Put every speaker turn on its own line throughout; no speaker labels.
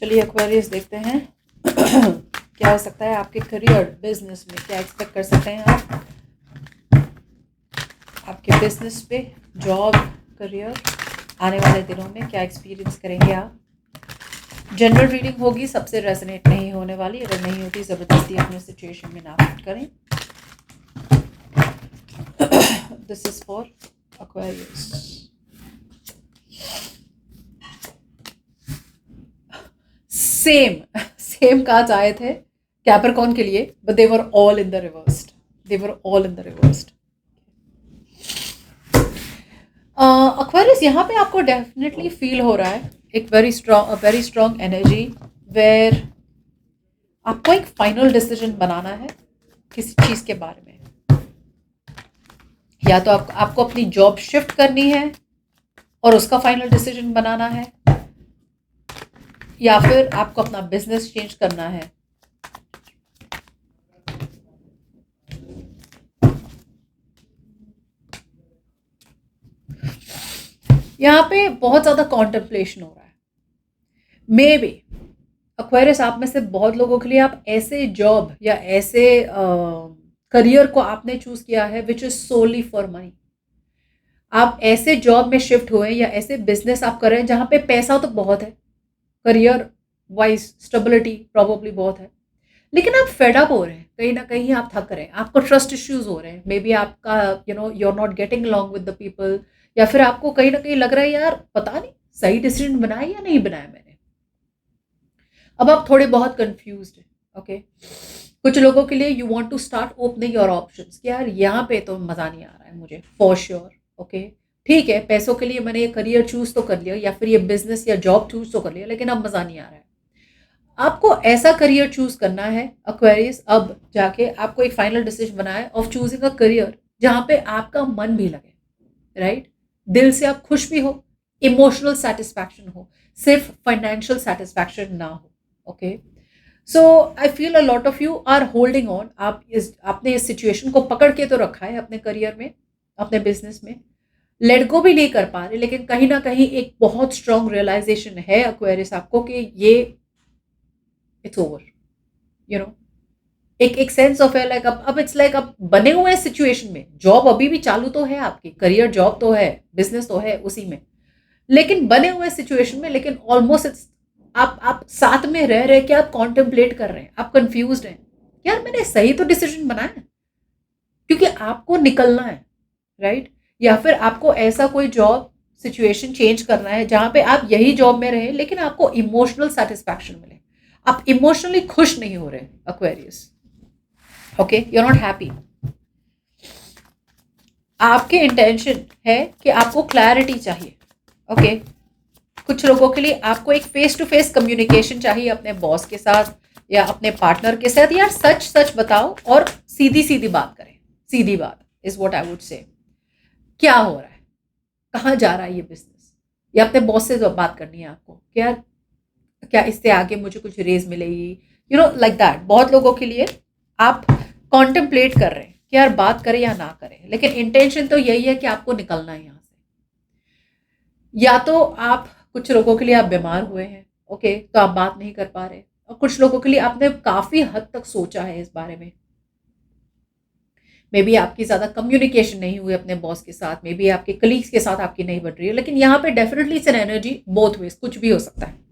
चलिए एक्वेरियस देखते हैं क्या हो सकता है आपके करियर बिजनेस में, क्या एक्सपेक्ट कर सकते हैं आप आपके बिजनेस पे, जॉब, करियर, आने वाले दिनों में क्या एक्सपीरियंस करेंगे आप। जनरल रीडिंग होगी, सबसे रेजोनेट नहीं होने वाली, अगर नहीं होती ज़बरदस्ती अपने सिचुएशन में ना फिट करें। This is for Aquarius. Same cards आए थे कैप्रिकॉर्न के लिए, but they were all in the reversed. Aquarius, यहाँ पे आपको डेफिनेटली फील हो रहा है एक वेरी स्ट्रॉन्ग एनर्जी वेयर आपको एक फाइनल डिसीजन बनाना है किसी चीज़ के बारे में। या तो आपको अपनी जॉब शिफ्ट करनी है और उसका फाइनल डिसीजन बनाना है, या फिर आपको अपना बिजनेस चेंज करना है। यहाँ पे बहुत ज़्यादा कॉन्टेम्पलेशन हो रहा है। मे बी एक्वेरियस, आप में से बहुत लोगों के लिए आप ऐसे जॉब या ऐसे करियर को आपने चूज किया है which is solely for money. आप ऐसे जॉब में शिफ्ट हुए या ऐसे बिजनेस आप कर रहे हैं जहाँ पे पैसा तो बहुत है, करियर वाइज स्टेबिलिटी प्रॉब्ली बहुत है, लेकिन आप फेड अप हो रहे हैं, कहीं ना कहीं आप थक रहे हैं, आपको ट्रस्ट इश्यूज हो रहे हैं, मे बी आपका you are not getting along with the people, या फिर आपको कहीं ना कहीं लग रहा है यार पता नहीं सही डिसीजन बनाया या नहीं बनाया मैंने। अब आप थोड़े बहुत कंफ्यूज हैं। ओके, कुछ लोगों के लिए you want to start opening your options कि यार यहाँ पे तो मज़ा नहीं आ रहा है मुझे फॉर श्योर। ओके, ठीक है, पैसों के लिए मैंने ये करियर चूज तो कर लिया या फिर ये बिजनेस या जॉब चूज तो कर लिया, लेकिन अब मज़ा नहीं आ रहा है। आपको ऐसा करियर चूज करना है एक्वेरियस, अब जाके आपको एक फाइनल डिसीजन बनाए ऑफ चूजिंग अ करियर जहाँ पे आपका मन भी लगे, राइट? दिल से आप खुश भी हो, इमोशनल सेटिस्फैक्शन हो, सिर्फ फाइनेंशियल सेटिस्फैक्शन ना हो। Okay, so I feel a lot of you are holding on. आपने इस सिचुएशन को पकड़ के तो रखा है अपने करियर में, अपने बिजनेस में, लेट गो भी नहीं कर पा रहे, लेकिन कहीं ना कहीं एक बहुत स्ट्रांग रियलाइजेशन है एक्वेरियस आपको कि ये इट्स ओवर, यू नो। एक सेंस ऑफ है लाइक अब इट्स लाइक अब बने हुए हैं सिचुएशन में, जॉब अभी भी चालू तो है आपकी, करियर जॉब तो है, बिजनेस तो है उसी में, लेकिन बने हुए सिचुएशन में, लेकिन ऑलमोस्ट इट्स आप साथ में रह रहे कि आप कॉन्टेम्पलेट कर रहे हैं, आप कंफ्यूज हैं यार मैंने सही तो डिसीजन बनाया, क्योंकि आपको निकलना है, राइट? या फिर आपको ऐसा कोई जॉब सिचुएशन चेंज करना है जहां पे आप यही जॉब में रहें लेकिन आपको इमोशनल सेटिस्फैक्शन मिले। आप इमोशनली खुश नहीं हो रहे Aquarius. Okay, you are not happy. आपके इंटेंशन है कि आपको क्लैरिटी चाहिए। ओके, कुछ लोगों के लिए आपको एक फेस टू फेस कम्युनिकेशन चाहिए अपने बॉस के साथ या अपने पार्टनर के साथ। यार सच सच बताओ और सीधी सीधी बात करें। सीधी बात is what I would say. क्या हो रहा है, कहाँ जा रहा है ये बिजनेस, या अपने बॉस से बात करनी है आपको, क्या क्या इससे आगे मुझे कुछ रेज मिलेगी, यू नो लाइक दैट। बहुत लोगों के लिए आप कॉन्टेम्पलेट कर रहे हैं कि यार बात करें या ना करें, लेकिन इंटेंशन तो यही है कि आपको निकलना है यहाँ से। या तो आप, कुछ लोगों के लिए आप बीमार हुए हैं, ओके, तो आप बात नहीं कर पा रहे, और कुछ लोगों के लिए आपने काफी हद तक सोचा है इस बारे में, मे बी आपकी ज़्यादा कम्युनिकेशन नहीं हुई अपने बॉस के साथ, मे बी आपके कलीग्स के साथ आपकी नहीं बन रही है, लेकिन यहाँ पे definitely it's an energy both ways, कुछ भी हो सकता है।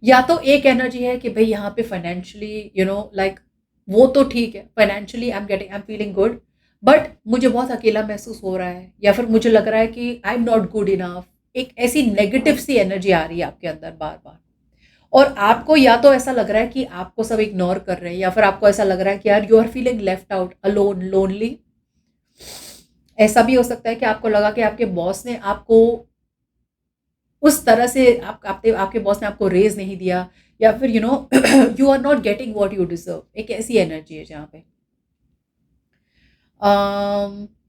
या तो एक एनर्जी है कि भाई यहाँ पे फाइनेंशियली यू नो लाइक वो तो ठीक है, financially I am feeling good, but मुझे बहुत अकेला महसूस हो रहा है, या फिर मुझे लग रहा है कि आई एम नॉट गुड इनफ। एक ऐसी नेगेटिव सी एनर्जी आ रही है आपके अंदर बार बार, और आपको या तो ऐसा लग रहा है कि आपको सब इग्नोर कर रहे हैं, या फिर आपको ऐसा लग रहा है कि यार you are feeling left out, alone, lonely. ऐसा भी हो सकता है कि आपको लगा कि आपके बॉस ने आपको उस तरह से आपके बॉस ने आपको रेज नहीं दिया, या फिर you know you are not getting what you deserve. एक ऐसी एनर्जी है जहाँ पे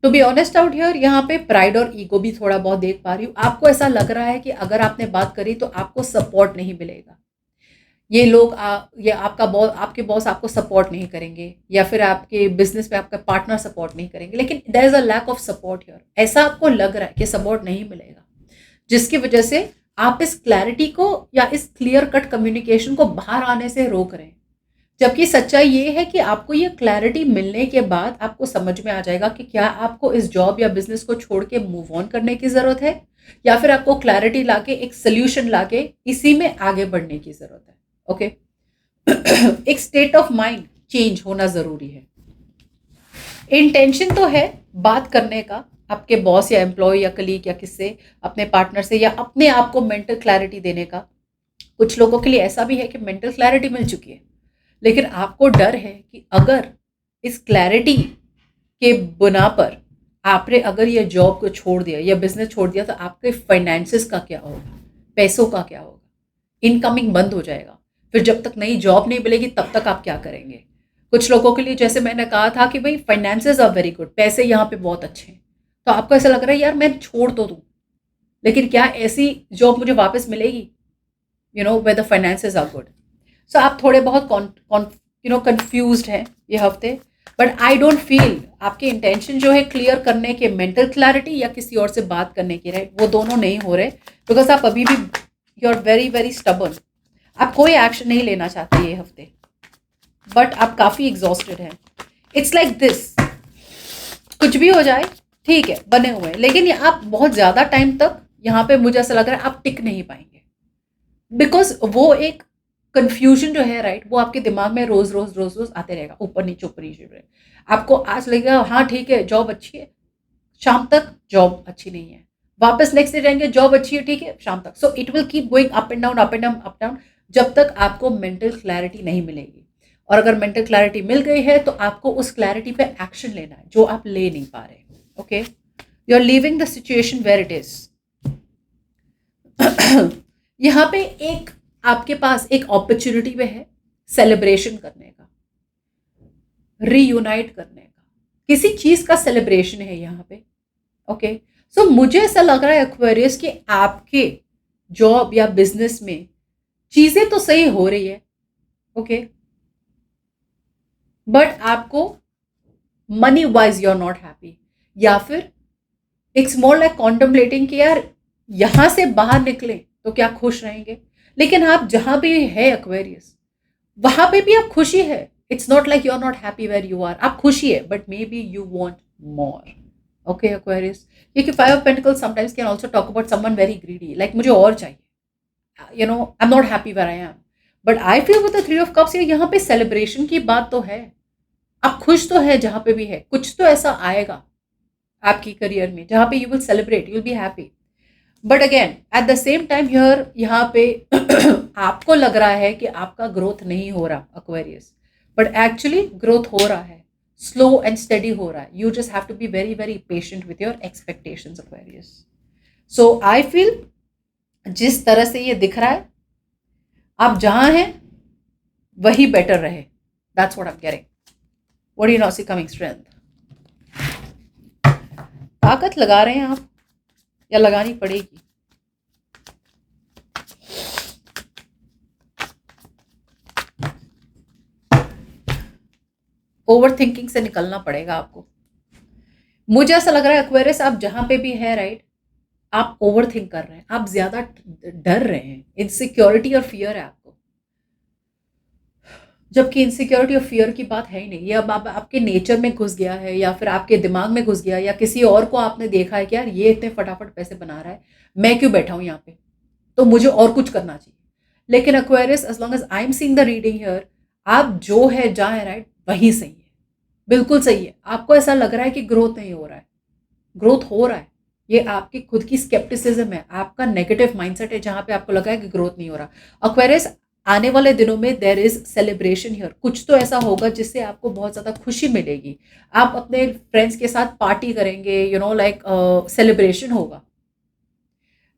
to be honest out here, यहाँ पे प्राइड और ईगो भी थोड़ा बहुत देख पा रही हूँ। आपको ऐसा लग रहा है कि अगर आपने बात करी तो आपको सपोर्ट नहीं मिलेगा, ये लोग ये आपका बॉस, आपके बॉस आपको सपोर्ट नहीं करेंगे, या फिर आपके बिजनेस में आपका पार्टनर सपोर्ट नहीं करेंगे, लेकिन there is a lack of support here. ऐसा आपको लग रहा है कि सपोर्ट नहीं मिलेगा, जिसकी वजह से आप इस क्लैरिटी को या इस क्लियर कट कम्युनिकेशन को बाहर आने से रोक रहे हैं। जबकि सच्चाई ये है कि आपको ये क्लैरिटी मिलने के बाद आपको समझ में आ जाएगा कि क्या आपको इस जॉब या बिजनेस को छोड़ के मूव ऑन करने की ज़रूरत है, या फिर आपको क्लैरिटी लाके एक सोल्यूशन लाके इसी में आगे बढ़ने की ज़रूरत है। ओके एक स्टेट ऑफ माइंड चेंज होना ज़रूरी है। इंटेंशन तो है बात करने का, आपके बॉस या एम्प्लॉय या कलीग या किससे, अपने पार्टनर से, या अपने आप को मेंटल क्लैरिटी देने का। कुछ लोगों के लिए ऐसा भी है कि मेंटल क्लैरिटी मिल चुकी है, लेकिन आपको डर है कि अगर इस क्लैरिटी के बुना पर आपने अगर ये जॉब को छोड़ दिया या बिजनेस छोड़ दिया तो आपके फाइनेंसेस का क्या होगा, पैसों का क्या होगा, इनकमिंग बंद हो जाएगा। फिर जब तक नई जॉब नहीं मिलेगी तब तक आप क्या करेंगे। कुछ लोगों के लिए जैसे मैंने कहा था कि भाई फाइनेंसेस आर वेरी गुड, पैसे यहाँ पे बहुत अच्छे हैं, तो आपको ऐसा लग रहा है यार मैं छोड़ तो दूँ, लेकिन क्या ऐसी जॉब मुझे वापस मिलेगी, you know where the finances are good. So आप थोड़े बहुत कंफ्यूज्ड हैं ये हफ्ते, बट आई डोंट फील आपके इंटेंशन जो है क्लियर करने के, मेंटल क्लैरिटी या किसी और से बात करने की, राइट, वो दोनों नहीं हो रहे, बिकॉज आप अभी भी you are very very stubborn. आप कोई एक्शन नहीं लेना चाहते ये हफ्ते, बट आप काफ़ी एग्जॉस्टेड हैं। इट्स लाइक दिस, कुछ भी हो जाए ठीक है, बने हुए हैं, लेकिन आप बहुत ज़्यादा टाइम तक यहाँ पे मुझे ऐसा लग रहा है आप टिक नहीं पाएंगे, बिकॉज वो एक कंफ्यूजन जो है, राइट, वो आपके दिमाग में रोज रोज रोज रोज आते रहेगा, ऊपर नीचे ऊपर नीचे। आपको आज लगेगा हाँ ठीक है जॉब अच्छी है, शाम तक जॉब अच्छी नहीं है, वापस नेक्स्ट डे जाएंगे जॉब अच्छी है ठीक है, शाम तक। So it will keep going up and down up and down up down, जब तक आपको मेंटल क्लैरिटी नहीं मिलेगी। और अगर मेंटल क्लैरिटी मिल गई है तो आपको उस क्लैरिटी पे एक्शन लेना है जो आप ले नहीं पा रहे। Okay, you are leaving the situation where it is. यहाँ पे एक आपके पास एक अपॉर्चुनिटी पे है सेलिब्रेशन करने का, रीयूनाइट करने का, किसी चीज का सेलिब्रेशन है यहाँ पे। ओके, सो मुझे ऐसा लग रहा है एक्वेरियस कि आपके जॉब या बिजनेस में चीजें तो सही हो रही है, ओके, बट आपको money wise you are not happy, या फिर इट्स मोर लाइक कॉन्टम्पलेटिंग कि यार यहां से बाहर निकले तो क्या खुश रहेंगे। लेकिन आप जहां भी है एक्वेरियस, वहां पे भी आप खुशी है। It's not like you are not happy where you are, आप खुशी है, but maybe you want more. Okay Aquarius, क्योंकि five of pentacles sometimes can also talk about someone very greedy, like मुझे और चाहिए, you know I am not happy where I am. But I feel with the three of cups यहाँ पे celebration की बात तो है, आप खुश तो है जहां पे भी है, कुछ तो ऐसा आएगा आपकी करियर में जहां पे you will celebrate, you will be happy. But again at the same time here यहाँ पे आपको लग रहा है कि आपका ग्रोथ नहीं हो रहा एक्वेरियस, बट एक्चुअली ग्रोथ हो रहा है, स्लो एंड स्टडी हो रहा है। You just have to be very very patient with your expectations Aquarius. So I feel जिस तरह से ये दिख रहा है आप जहां हैं वही बेटर रहे, that's what I am getting. What do you now see coming strength? ताकत लगा रहे हैं आप या लगानी पड़ेगी? ओवर थिंकिंग से निकलना पड़ेगा आपको। मुझे ऐसा लग रहा है एक्वेरियस आप जहां पे भी है, राइट, आप ओवर थिंक कर रहे हैं, आप ज्यादा डर रहे हैं, इनसिक्योरिटी और फियर है आपको, जबकि इनसिक्योरिटी और फियर की बात है ही नहीं। ये अब आपके नेचर में घुस गया है, या फिर आपके दिमाग में घुस गया, या किसी और को आपने देखा है कि यार ये इतने फटाफट पैसे बना रहा है, मैं क्यों बैठा हूं यहाँ पे, तो मुझे और कुछ करना चाहिए। लेकिन Aquarius as long as I am seeing the reading here, आप जो है जहां है, राइट, वही सही है, बिल्कुल सही है। आपको ऐसा लग रहा है कि ग्रोथ नहीं हो रहा है, ग्रोथ हो रहा है। ये आपकी खुद की स्केप्टिसिज्म है, आपका नेगेटिव माइंडसेट है जहां पे आपको लगा है कि ग्रोथ नहीं हो रहा। एक्वेरियस आने वाले दिनों में देयर इज सेलिब्रेशन हियर, कुछ तो ऐसा होगा जिससे आपको बहुत ज़्यादा खुशी मिलेगी। आप अपने फ्रेंड्स के साथ पार्टी करेंगे, यू नो लाइक सेलिब्रेशन होगा,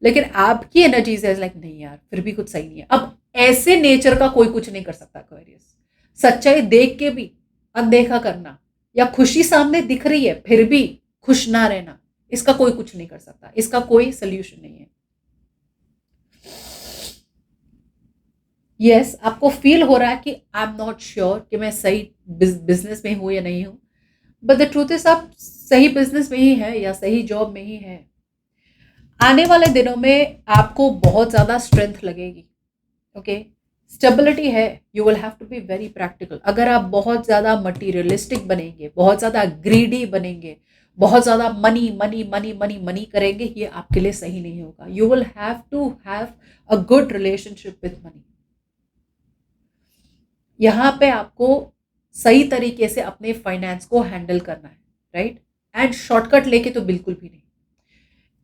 लेकिन आपकी एनर्जीज है लाइक नहीं यार फिर भी कुछ सही नहीं है। अब ऐसे नेचर का कोई कुछ नहीं कर सकता एक्वेरियस। सच्चाई देख के भी अनदेखा करना, या खुशी सामने दिख रही है फिर भी खुश ना रहना, इसका कोई कुछ नहीं कर सकता, इसका कोई सोल्यूशन नहीं है। यस, आपको फील हो रहा है कि आई एम नॉट श्योर कि मैं सही बिजनेस में हूं या नहीं हूं, बट द ट्रूथ इज आप सही बिजनेस में ही है या सही जॉब में ही है। आने वाले दिनों में आपको बहुत ज़्यादा स्ट्रेंथ लगेगी, ओके। स्टेबिलिटी है, you will have to be very practical. अगर आप बहुत ज़्यादा मटीरियलिस्टिक बनेंगे, बहुत ज़्यादा ग्रीडी बनेंगे, बहुत ज़्यादा money money money money money करेंगे, ये आपके लिए सही नहीं होगा। You will have to have a good relationship with money. यहाँ पे आपको सही तरीके से अपने फाइनेंस को हैंडल करना है, राइट। एंड शॉर्टकट लेके तो बिल्कुल भी नहीं।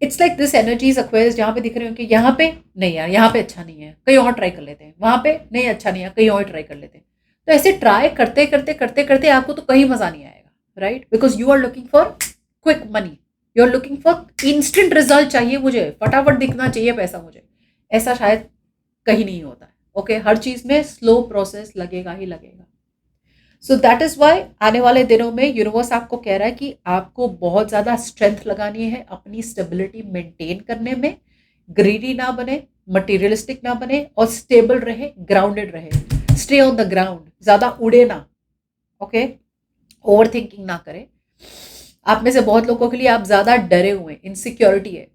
It's like this energies acquires, जहाँ पे दिख रहे हो कि यहाँ पे नहीं यार, यहाँ पे अच्छा नहीं है, कहीं और ट्राई कर लेते हैं, वहाँ पे नहीं अच्छा नहीं है, कहीं और ट्राई कर लेते हैं। तो ऐसे ट्राई करते करते करते करते आपको तो कहीं मजा नहीं आएगा, right. Because you are looking for quick money, you are looking for instant result चाहिए, मुझे फटाफट दिखना चाहिए पैसा मुझे। ऐसा शायद कहीं नहीं होता है, ओके। हर चीज में स्लो प्रोसेस लगेगा ही लगेगा। सो दैट इज वाई आने वाले दिनों में यूनिवर्स आपको कह रहा है कि आपको बहुत ज़्यादा स्ट्रेंथ लगानी है अपनी स्टेबिलिटी मेंटेन करने में। ग्रीडी ना बने, मटेरियलिस्टिक ना बने, और स्टेबल रहे, ग्राउंडेड रहे। स्टे ऑन द ग्राउंड, ज़्यादा उड़े ना, ओके। ओवर थिंकिंग ना करें। आप में से बहुत लोगों के लिए आप ज़्यादा डरे हुए हैं, इनसिक्योरिटी है,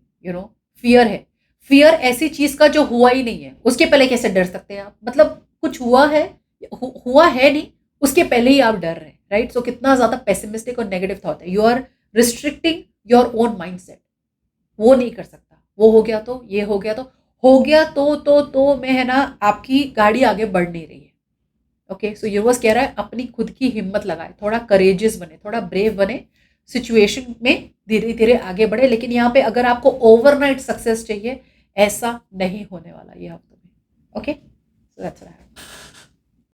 फियर है। फियर ऐसी चीज़ का जो हुआ ही नहीं है, उसके पहले कैसे डर सकते हैं आप? मतलब कुछ हुआ है, हुआ है नहीं, उसके पहले ही आप डर रहे हैं, राइट। सो कितना ज़्यादा पेसिमिस्टिक और नेगेटिव थॉट है। You are restricting your own mindset. वो नहीं कर सकता, वो हो गया तो, ये हो गया तो, हो गया तो मैं है ना, आपकी गाड़ी आगे बढ़ नहीं रही है, ओके। सो यूनिवर्स कह रहा है अपनी खुद की हिम्मत लगाए, थोड़ा करेजियस बने, थोड़ा ब्रेव बने, सिचुएशन में धीरे धीरे आगे बढ़े। लेकिन यहाँ पे अगर आपको ओवरनाइट सक्सेस चाहिए, ऐसा नहीं होने वाला ये हफ्ते में, okay. So that's what I have.